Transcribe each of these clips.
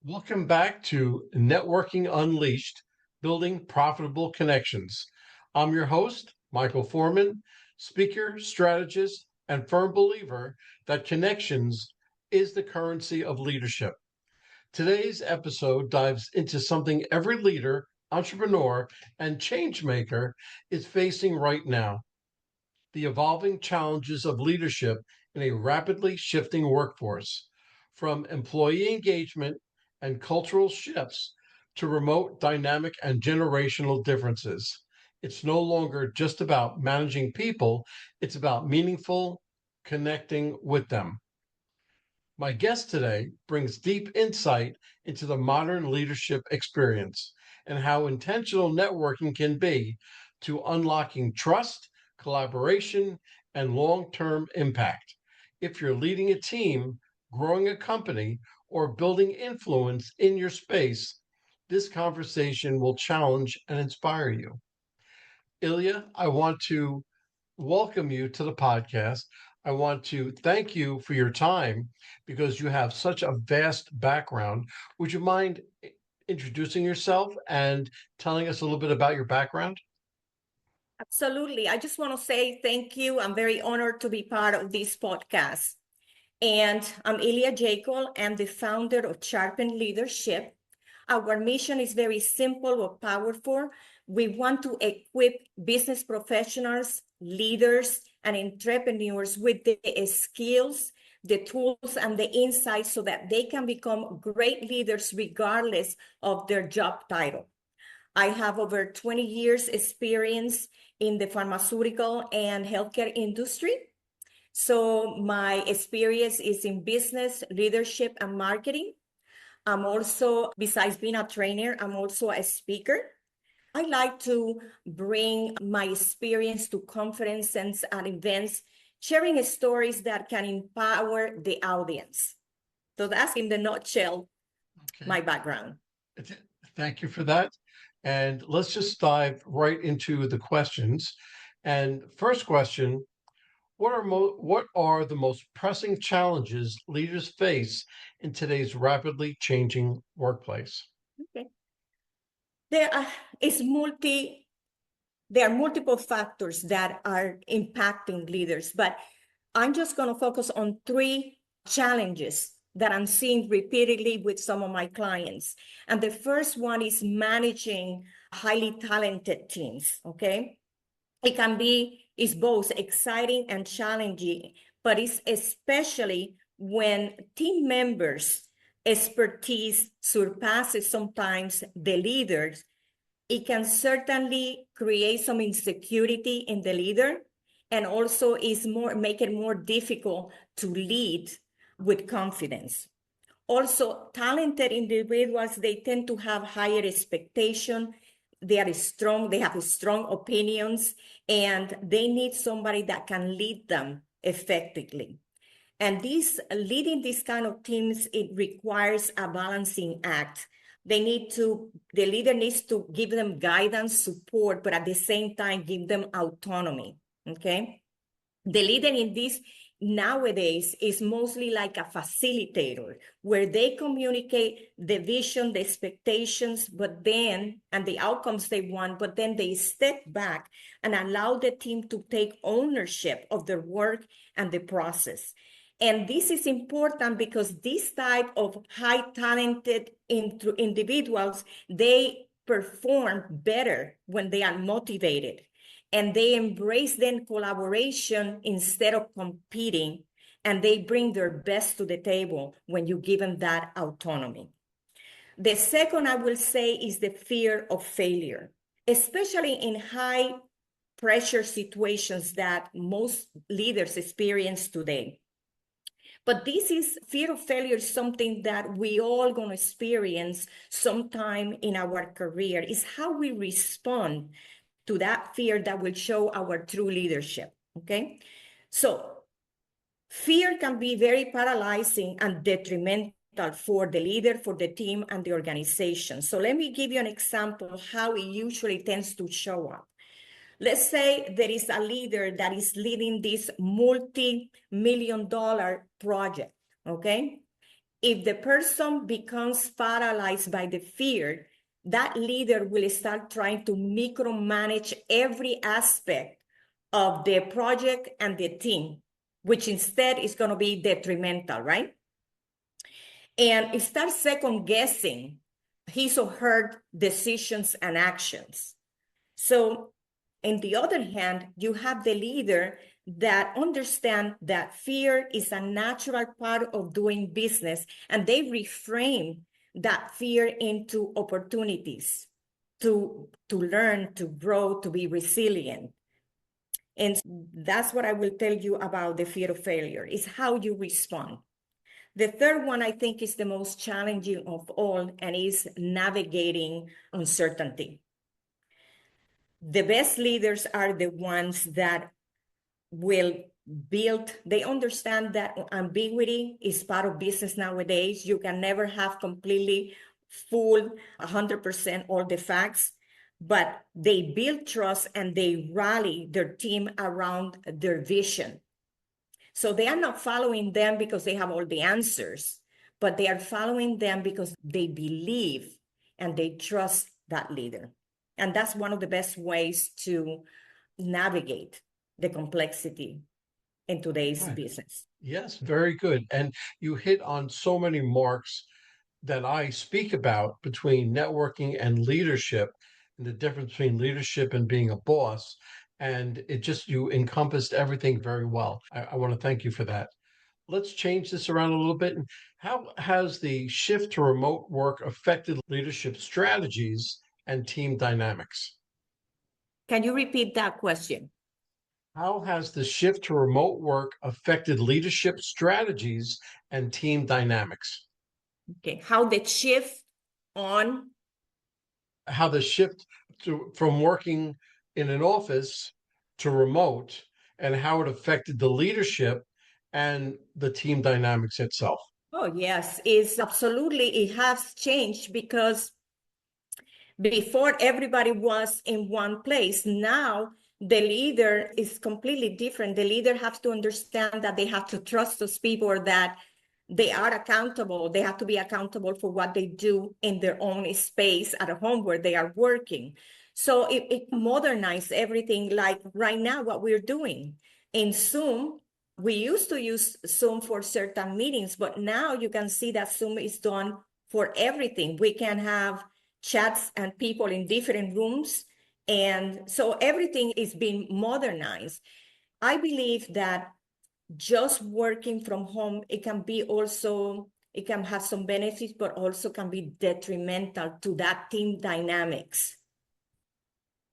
Welcome back to Networking Unleashed, Building Profitable Connections. I'm your host, Michael Forman, speaker, strategist, and firm believer that connections is the currency of leadership. Today's episode dives into something every leader, entrepreneur, and change maker is facing right now: the evolving challenges of leadership in a rapidly shifting workforce, from employee engagement and cultural shifts to remote dynamic and generational differences. It's no longer just about managing people, it's about meaningful connecting with them. My guest today brings deep insight into the modern leadership experience and how intentional networking can be to unlocking trust, collaboration, and long term impact. If you're leading a team, growing a company, or building influence in your space, this conversation will challenge and inspire you. Ilya, I want to welcome you to the podcast. I want to thank you for your time because you have such a vast background. Would you mind introducing yourself and telling us a little bit about your background? Absolutely. I just want to say thank you. I'm very honored to be part of this podcast. And I'm Ilia Jakel. I'm the founder of Sharpen Leadership. Our mission is very simple but powerful. We want to equip business professionals, leaders, and entrepreneurs with the skills, the tools, and the insights so that they can become great leaders regardless of their job title. I have over 20 years experience in the pharmaceutical and healthcare industry. So my experience is in business, leadership, and marketing. I'm also, besides being a trainer, I'm also a speaker. I like to bring my experience to conferences and events, sharing stories that can empower the audience. So that's in the nutshell, Okay, my background. thank you for that. And let's just dive right into the questions. And first question: what are the most pressing challenges leaders face in today's rapidly changing workplace? Okay. There are, is multi there are multiple factors that are impacting leaders, but I'm just going to focus on three challenges that I'm seeing repeatedly with some of my clients. And the first one is managing highly talented teams, okay? It's both exciting and challenging, but it's especially when team members' expertise surpasses sometimes the leaders. It can certainly create some insecurity in the leader, and also make it more difficult to lead with confidence. Also, talented individuals, they tend to have higher expectation. They are strong, they have strong opinions, and they need somebody that can lead them effectively. And leading these kind of teams, it requires a balancing act. The leader needs to give them guidance, support, but at the same time, give them autonomy, okay? The leader in this nowadays is mostly like a facilitator, where they communicate the vision, the expectations, and the outcomes they want, but then they step back and allow the team to take ownership of their work and the process. And this is important because this type of high talented individuals, they perform better when they are motivated, and they embrace then collaboration instead of competing, and they bring their best to the table when you give them that autonomy. The second, I will say, is the fear of failure, especially in high pressure situations that most leaders experience today. But fear of failure is something that we all going to experience sometime in our career. It's how we respond to that fear that will show our true leadership, okay? So fear can be very paralyzing and detrimental for the leader, for the team, and the organization. So let me give you an example of how it usually tends to show up. Let's say there is a leader that is leading this multi-million-dollar project, okay? if the person becomes paralyzed by the fear, that leader will start trying to micromanage every aspect of the project and the team, which instead is going to be detrimental, right? And start second guessing his or her decisions and actions. So, on the other hand, you have the leader that understand that fear is a natural part of doing business, and they reframe that fear into opportunities to learn, to grow, to be resilient. And that's what I will tell you about the fear of failure, is how you respond. The third one, I think, is the most challenging of all, and is navigating uncertainty. The best leaders are the ones that will build, they understand that ambiguity is part of business nowadays. You can never have completely full 100% all the facts, but they build trust and they rally their team around their vision. So they are not following them because they have all the answers, but they are following them because they believe and they trust that leader. And that's one of the best ways to navigate the complexity in today's business. Yes, very good. And you hit on so many marks that I speak about between networking and leadership, and the difference between leadership and being a boss. And it just, you encompassed everything very well. I want to thank you for that. Let's change this around a little bit. How has the shift to remote work affected leadership strategies and team dynamics? Can you repeat that question? How has the shift to remote work affected leadership strategies and team dynamics? Okay, how the shift on, How the shift from working in an office to remote, and how it affected the leadership and the team dynamics itself. oh yes, is absolutely, it has changed, because before everybody was in one place. Now the leader is completely different. The leader has to understand that they have to trust those people, or that they are accountable. They have to be accountable for what they do in their own space at home where they are working. So it modernized everything. Like right now, what we're doing in Zoom, we used to use Zoom for certain meetings, but now you can see that Zoom is done for everything. We can have chats and people in different rooms. And so everything is being modernized. I believe that just working from home, it can be also, it can have some benefits, but also can be detrimental to that team dynamics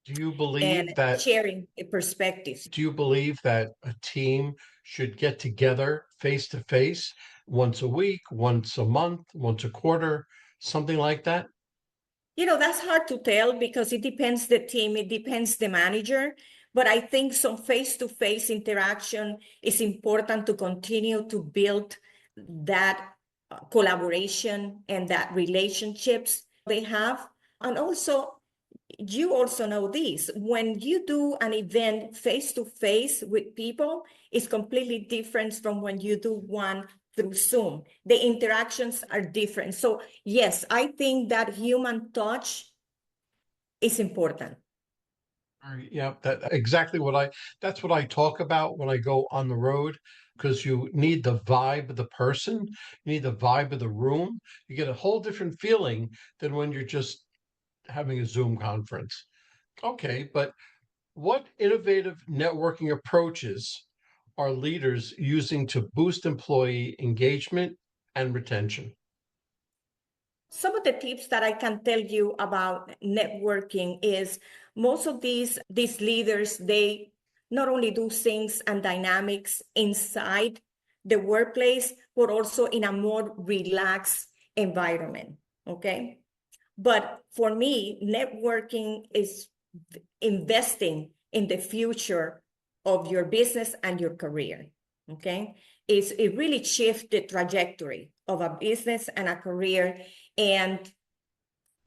Do you and believe that sharing the perspectives. do you believe that a team should get together face to face once a week, once a month, once a quarter, something like that? That's hard to tell, because it depends the team, it depends the manager. But I think some face-to-face interaction is important to continue to build that collaboration and that relationships they have. And also, you also know this, when you do an event face-to-face with people, it's completely different from when you do one through Zoom. The interactions are different. So yes, I think that human touch is important. Yeah, that's what I talk about when I go on the road, because you need the vibe of the person, you need the vibe of the room. You get a whole different feeling than when you're just having a Zoom conference. Okay, but what innovative networking approaches are leaders using to boost employee engagement and retention? Some of the tips that I can tell you about networking is, most of these leaders, they not only do things and dynamics inside the workplace, but also in a more relaxed environment. Okay. But for me, networking is investing in the future of your business and your career. Okay. It really shifts the trajectory of a business and a career. And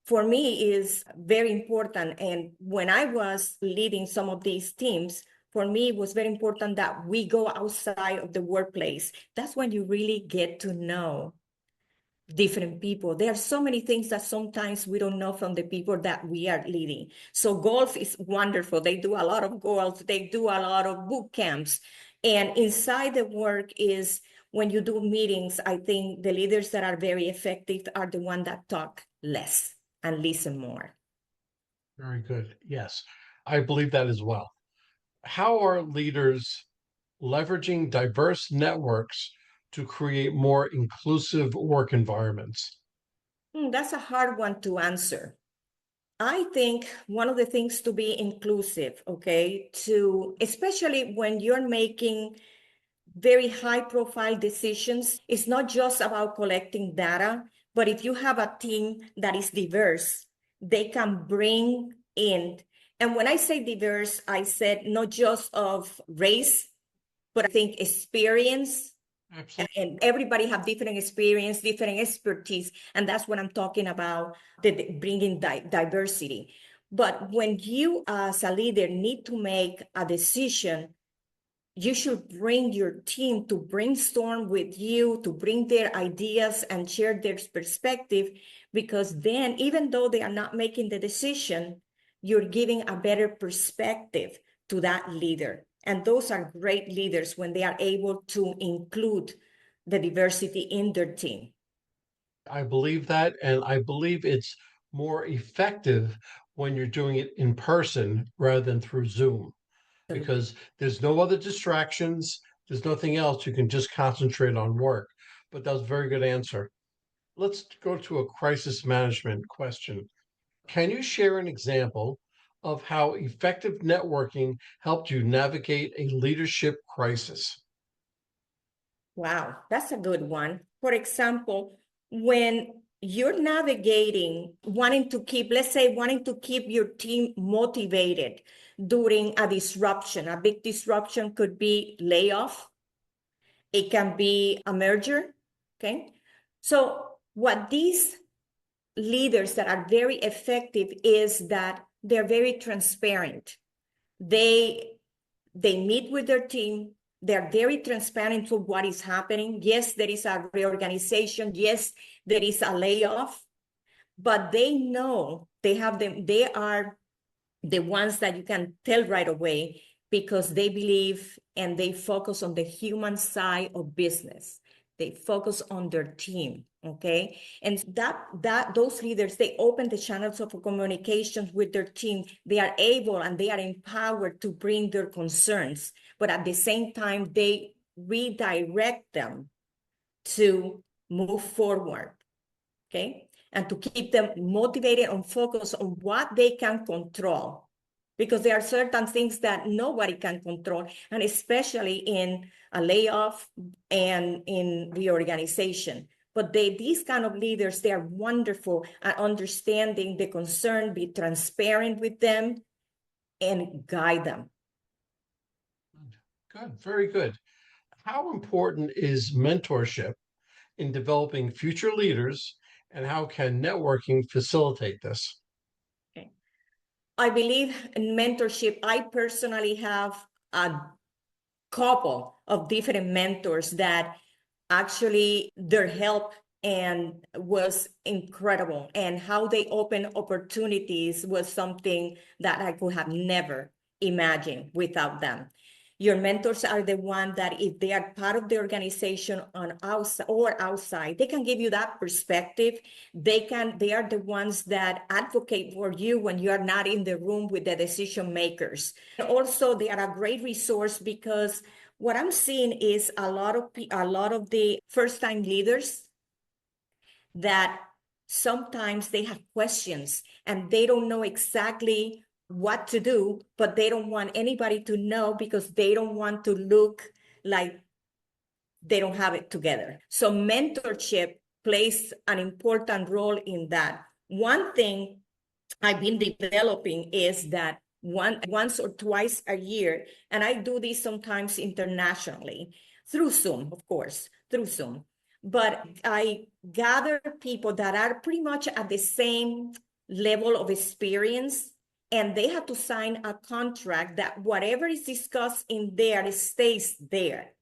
for me is very important. And when I was leading some of these teams, for me, it was very important that we go outside of the workplace. That's when you really get to know different people. There are so many things that sometimes we don't know from the people that we are leading. So golf is wonderful. They do a lot of golf. They do a lot of boot camps. And inside the work is when you do meetings, I think the leaders that are very effective are the ones that talk less and listen more. Very good. Yes, I believe that as well. How are leaders leveraging diverse networks to create more inclusive work environments? That's a hard one to answer. I think one of the things to be inclusive, okay, to especially when you're making very high profile decisions, it's not just about collecting data, but if you have a team that is diverse, they can bring in, and when I say diverse, I said not just of race, but I think experience, Absolutely. and everybody have different experience, different expertise, and that's what I'm talking about, the bringing diversity. But when you as a leader need to make a decision, you should bring your team to brainstorm with you, to bring their ideas and share their perspective, because then even though they are not making the decision, you're giving a better perspective to that leader. And those are great leaders when they are able to include the diversity in their team. I believe that, and I believe it's more effective when you're doing it in person rather than through Zoom, Absolutely. because there's no other distractions, there's nothing else. You can just concentrate on work. But that was a very good answer. Let's go to a crisis management question. Can you share an example of how effective networking helped you navigate a leadership crisis? Wow, that's a good one. For example, when you're navigating, wanting to keep, let's say, wanting to keep your team motivated during a disruption, a big disruption could be layoff, it can be a merger, okay? So what these leaders that are very effective is that they're very transparent. They meet with their team. They're very transparent to what is happening. Yes, there is a reorganization. Yes, there is a layoff, but they know they have them. They are the ones that you can tell right away because they believe and they focus on the human side of business. They focus on their team, okay? And that those leaders, they open the channels of communications with their team. They are able and they are empowered to bring their concerns, but at the same time, they redirect them to move forward, okay? And to keep them motivated and focused on what they can control. Because there are certain things that nobody can control, and especially in a layoff and in reorganization. But these kind of leaders, they are wonderful at understanding the concern, be transparent with them, and guide them. Good, very good. How important is mentorship in developing future leaders, and how can networking facilitate this? Okay. I believe in mentorship. I personally have a couple of different mentors that actually their help and was incredible, and how they open opportunities was something that I could have never imagined without them. Your mentors are the one that if they are part of the organization on outside or outside, they can give you that perspective. They are the ones that advocate for you when you are not in the room with the decision makers. And also, they are a great resource because what I'm seeing is a lot of the first-time leaders that sometimes they have questions and they don't know exactly what to do, but they don't want anybody to know because they don't want to look like they don't have it together. So mentorship plays an important role in that. One thing I've been developing is that once or twice a year, and I do this sometimes internationally through Zoom, of course, through Zoom. But I gather people that are pretty much at the same level of experience, and they have to sign a contract that whatever is discussed in there stays there.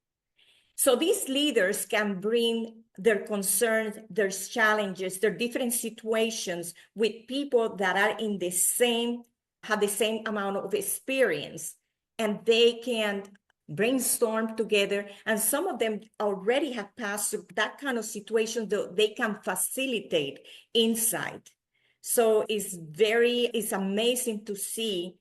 So these leaders can bring their concerns, their challenges, their different situations with people that are in the same, have the same amount of experience, and they can brainstorm together. And some of them already have passed through that kind of situation, though they can facilitate insight. So it's amazing to see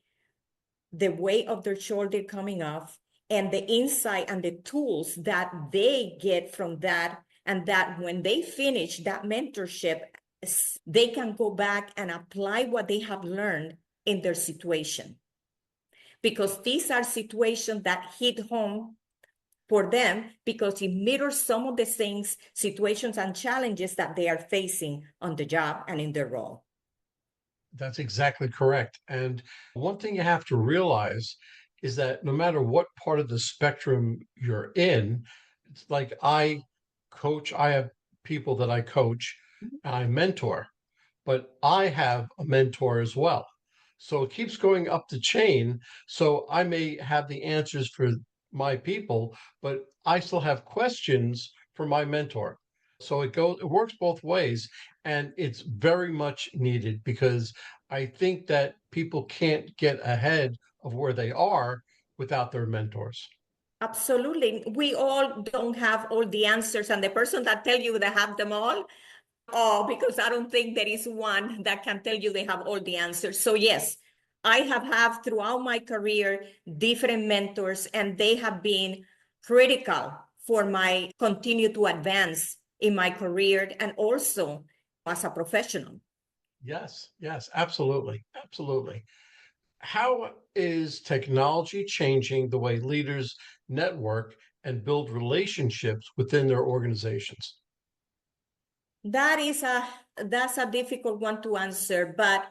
the weight of their shoulder coming off and the insight and the tools that they get from that, and that when they finish that mentorship, they can go back and apply what they have learned in their situation. Because these are situations that hit home for them, because it mirrors some of the things, situations, and challenges that they are facing on the job and in their role. That's exactly correct. And one thing you have to realize is that no matter what part of the spectrum you're in, it's like I have people that I coach, and I mentor, but I have a mentor as well. So it keeps going up the chain. So I may have the answers for my people, but I still have questions for my mentor. So it works both ways, and it's very much needed because I think that people can't get ahead of where they are without their mentors. Absolutely. We all don't have all the answers, and the person that tell you they have them all, oh, because I don't think there is one that can tell you they have all the answers. So yes, I have had throughout my career different mentors, and they have been critical for my continue to advance in my career and also as a professional. Yes, yes, absolutely. Absolutely. How is technology changing the way leaders network and build relationships within their organizations? That's a difficult one to answer, but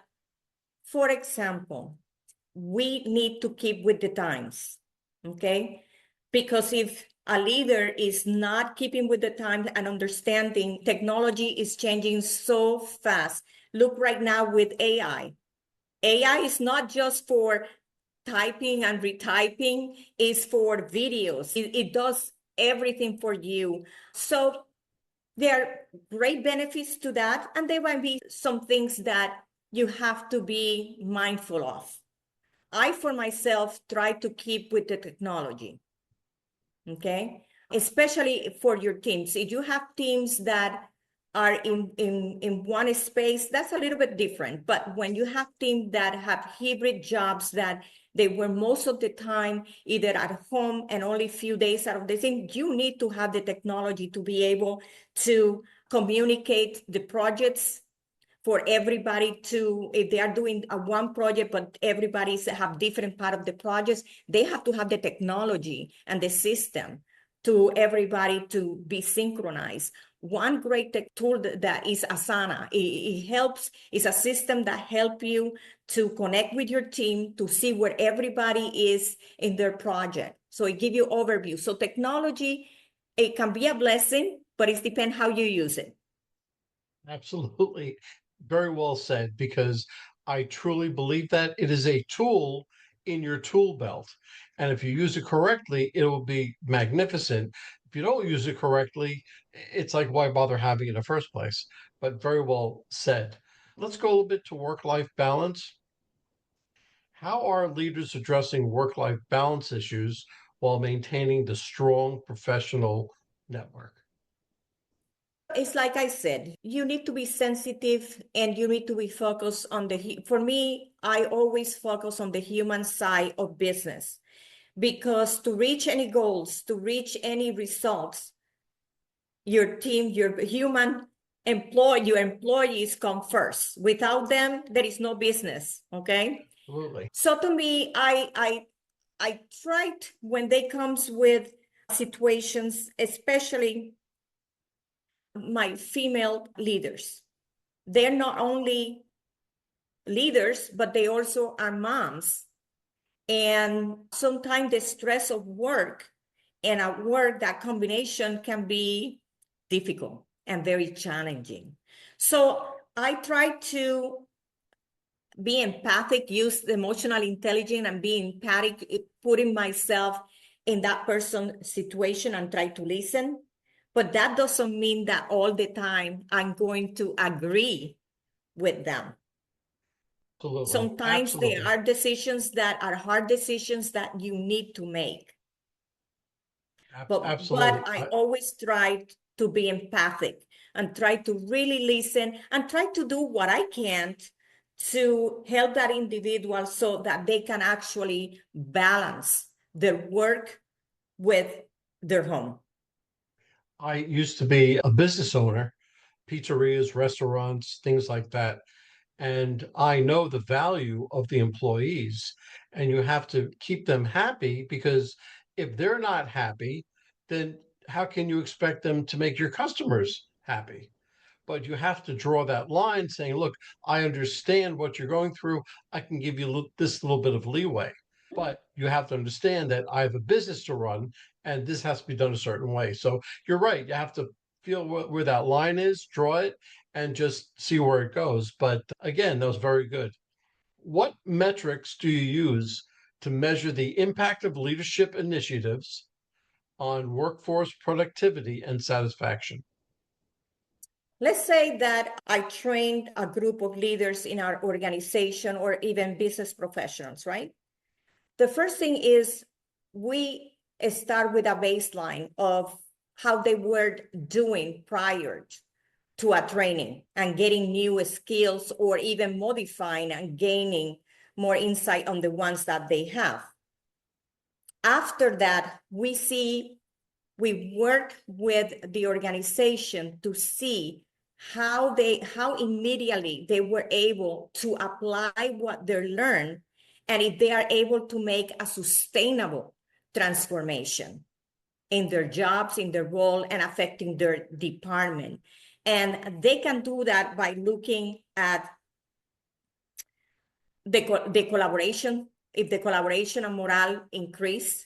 for example, we need to keep with the times, okay? Because if a leader is not keeping with the times and understanding, technology is changing so fast. Look right now with AI. AI is not just for typing and retyping, it's for videos. It does everything for you. So there are great benefits to that, and there might be some things that you have to be mindful of. I, for myself, try to keep with the technology, okay? Especially for your teams. If you have teams that are in one space, that's a little bit different. But when you have teams that have hybrid jobs, that they were most of the time either at home and only a few days out of the thing, you need to have the technology to be able to communicate the projects for everybody to, if they are doing a one project, but everybody's have different part of the projects, they have to have the technology and the system to everybody to be synchronized. One great tool that is Asana. It helps, it's a system that helps you to connect with your team to see where everybody is in their project. So it gives you overview. So technology, it can be a blessing, but it depends how you use it. Absolutely. Very well said, because I truly believe that it is a tool in your tool belt. And if you use it correctly, it will be magnificent. If you don't use it correctly, it's like, why bother having it in the first place? But very well said. Let's go a little bit to work-life balance. How are leaders addressing work-life balance issues while maintaining the strong professional network? It's like I said, you need to be sensitive and you need to be focused on for me, I always focus on the human side of business, because to reach any goals, to reach any results, your team, your your employees come first. Without them, there is no business, okay? Absolutely. So to me, I tried when they comes with situations, especially my female leaders. They're not only leaders, but they also are moms. And sometimes the stress of work and at work, that combination can be difficult and very challenging. So I try to be empathic, use the emotional intelligence and be empathic, putting myself in that person's situation and try to listen. But that doesn't mean that all the time I'm going to agree with them. Absolutely. Sometimes there are decisions that are hard decisions that you need to make. Absolutely. But I always try to be empathic and try to really listen and try to do what I can to help that individual so that they can actually balance their work with their home. I used to be a business owner, pizzerias, restaurants, things like that. And I know the value of the employees, and you have to keep them happy because if they're not happy, then how can you expect them to make your customers happy? But you have to draw that line saying, look, I understand what you're going through. I can give you this little bit of leeway. But you have to understand that I have a business to run and this has to be done a certain way. So you're right. You have to feel where that line is, draw it, and just see where it goes. But again, that was very good. What metrics do you use to measure the impact of leadership initiatives on workforce productivity and satisfaction? Let's say that I trained a group of leaders in our organization or even business professionals, right? The first thing is we start with a baseline of how they were doing prior to a training and getting new skills or even modifying and gaining more insight on the ones that they have. After that, we work with the organization to see how immediately they were able to apply what they learned and if they are able to make a sustainable transformation in their jobs, in their role, and affecting their department. And they can do that by looking at the collaboration. If the collaboration and morale increase,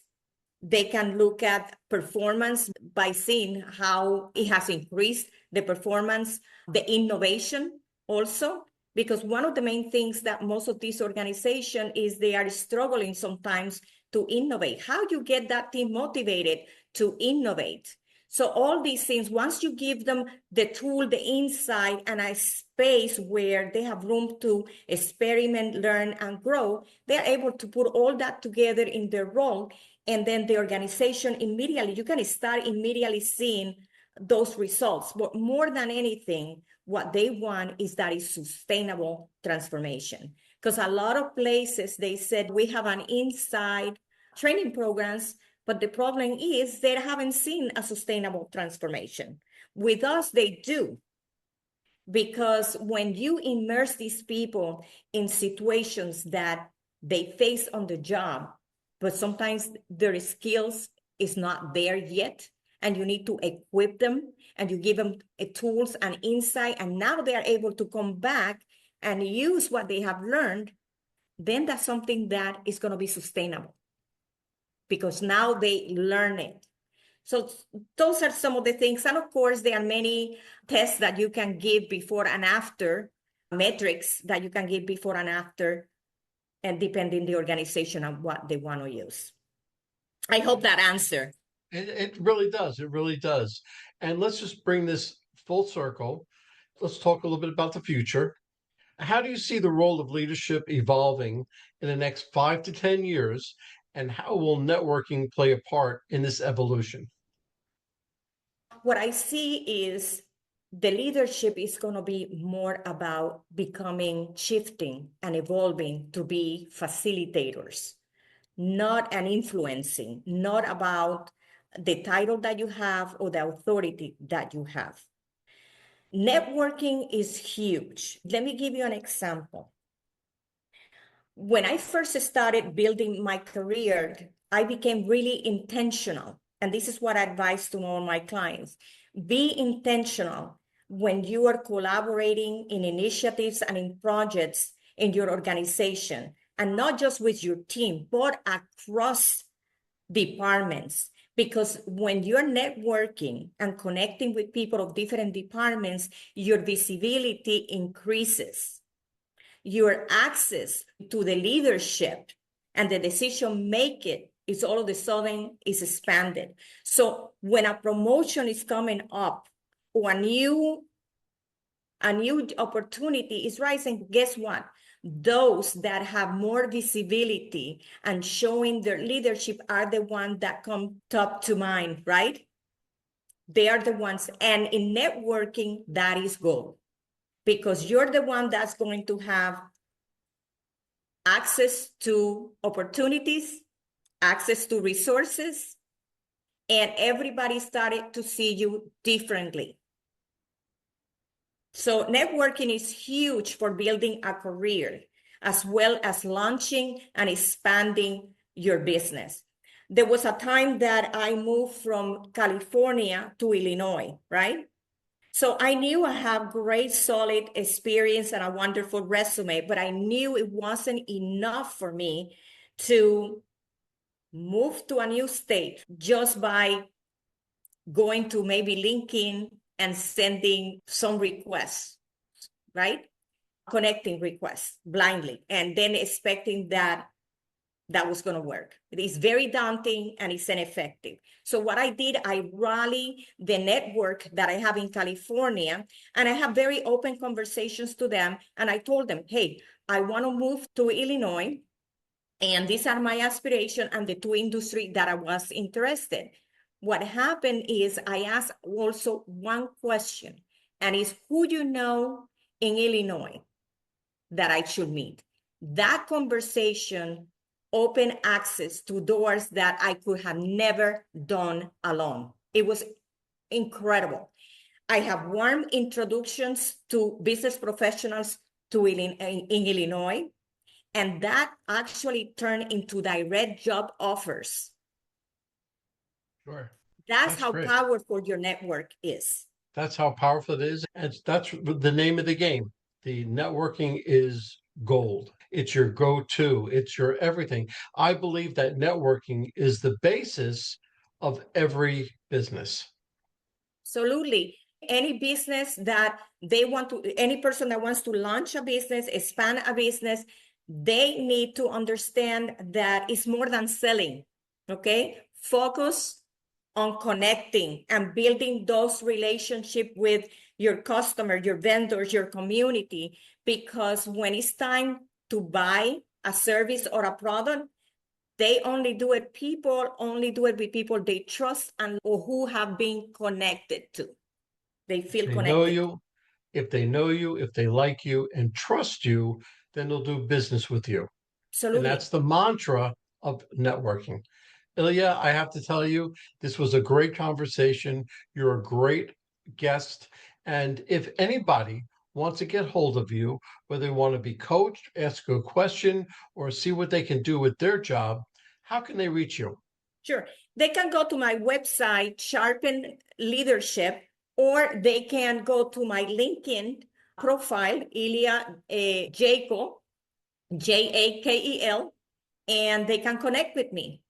they can look at performance by seeing how it has increased the performance, the innovation also, because one of the main things that most of these organizations is they are struggling sometimes to innovate. How do you get that team motivated to innovate? So all these things, once you give them the tool, the insight, and a space where they have room to experiment, learn, and grow, they're able to put all that together in their role. And then the organization immediately, you can start immediately seeing those results. But more than anything, what they want is that is sustainable transformation. Because a lot of places, they said, we have an inside training programs, but the problem is they haven't seen a sustainable transformation. With us, they do. Because when you immerse these people in situations that they face on the job, but sometimes their skills is not there yet, and you need to equip them, and you give them tools and insight, and now they are able to come back and use what they have learned, then that's something that is going to be sustainable because now they learn it. So those are some of the things. And of course, there are many tests that you can give before and after, metrics that you can give before and after, and depending the organization on what they want to use. I hope that answered. It really does. It really does. And let's just bring this full circle. Let's talk a little bit about the future. How do you see the role of leadership evolving in the next 5 to 10 years? And how will networking play a part in this evolution? What I see is the leadership is going to be more about shifting and evolving to be facilitators, not an influencing, not about the title that you have or the authority that you have. Networking is huge. Let me give you an example. When I first started building my career, I became really intentional. And this is what I advise to all my clients. Be intentional when you are collaborating in initiatives and in projects in your organization, and not just with your team, but across departments. Because when you're networking and connecting with people of different departments, your visibility increases. Your access to the leadership and the decision making it's all of a sudden is expanded. So when a promotion is coming up or a new opportunity is rising, guess what? Those that have more visibility and showing their leadership are the ones that come top to mind, right? They are the ones. And in networking, that is gold, because you're the one that's going to have access to opportunities, access to resources, and everybody started to see you differently. So networking is huge for building a career, as well as launching and expanding your business. There was a time that I moved from California to Illinois, right? So I knew I have great, solid experience and a wonderful resume, but I knew it wasn't enough for me to move to a new state just by going to maybe LinkedIn and sending some requests, right? Connecting requests blindly and then expecting that was going to work. It is very daunting and it's ineffective. So what I did, I rallied the network that I have in California, and I have very open conversations to them. And I told them, hey, I want to move to Illinois, and these are my aspirations and the two industries that I was interested. What happened is I asked also one question, and it's who you know in Illinois that I should meet. That conversation opened access to doors that I could have never done alone. It was incredible. I have warm introductions to business professionals in Illinois, and that actually turned into direct job offers. Sure. That's That's how great. powerful your network is. That's how powerful it is. And that's the name of the game. The networking is gold. It's your go to, it's your everything. I believe that networking is the basis of every business. Absolutely. Any business that they want to, any person that wants to launch a business, expand a business, they need to understand that it's more than selling. Okay. Focus on connecting and building those relationships with your customer, your vendors, your community, because when it's time to buy a service or a product, they only do it, people only do it with people they trust and or who have been connected to. They feel They know connected. you. If they know you, if they like you and trust you, then they'll do business with you. And that's Absolutely. the mantra of networking. Ilya, I have to tell you, this was a great conversation. You're a great guest. And if anybody wants to get hold of you, whether they want to be coached, ask a question, or see what they can do with their job, how can they reach you? Sure. They can go to my website, Sharpen Leadership, or they can go to my LinkedIn profile, Ilia Jakel, Jakel, and they can connect with me.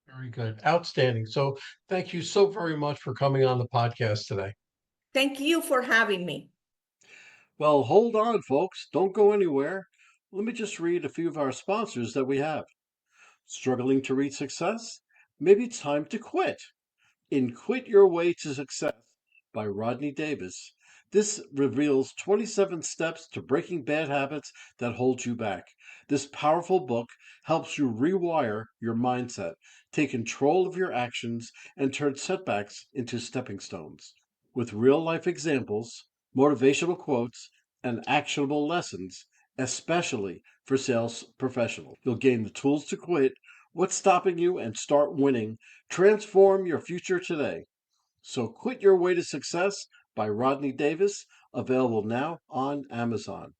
Very good. Outstanding. So thank you so very much for coming on the podcast today. Thank you for having me. Well, hold on, folks. Don't go anywhere. Let me just read a few of our sponsors that we have. Struggling to reach success? Maybe it's time to quit. In Quit Your Way to Success by Rodney Davis, this reveals 27 steps to breaking bad habits that hold you back. This powerful book helps you rewire your mindset, take control of your actions, and turn setbacks into stepping stones. With real life examples, motivational quotes, and actionable lessons, especially for sales professionals, you'll gain the tools to quit what's stopping you and start winning. Transform your future today. So Quit Your Way to Success by Rodney Davis, available now on Amazon.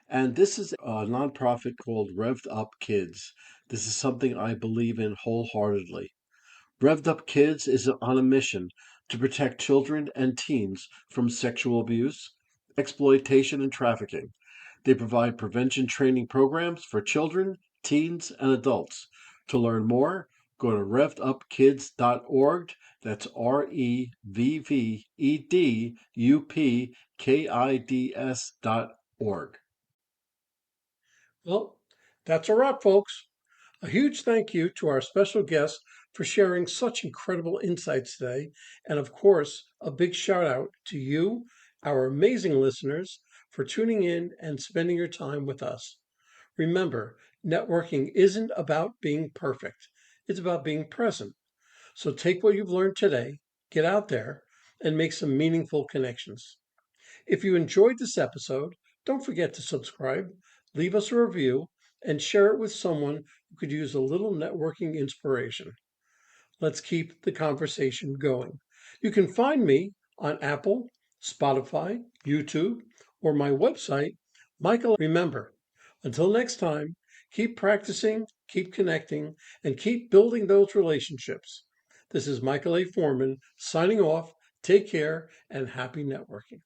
And this is a nonprofit called Revved Up Kids. This is something I believe in wholeheartedly. Revved Up Kids is on a mission to protect children and teens from sexual abuse, exploitation, and trafficking. They provide prevention training programs for children, teens, and adults. To learn more, go to revvedupkids.org. That's REVVEDUPKIDS.org. Well, that's a wrap, folks. A huge thank you to our special guest for sharing such incredible insights today. And of course, a big shout out to you, our amazing listeners, for tuning in and spending your time with us. Remember, networking isn't about being perfect, it's about being present. So take what you've learned today, get out there, and make some meaningful connections. If you enjoyed this episode, don't forget to subscribe, leave us a review, and share it with someone who could use a little networking inspiration. Let's keep the conversation going. You can find me on Apple, Spotify, YouTube, or my website, Michael. Remember, until next time, keep practicing, keep connecting, and keep building those relationships. This is Michael A. Forman signing off. Take care and happy networking.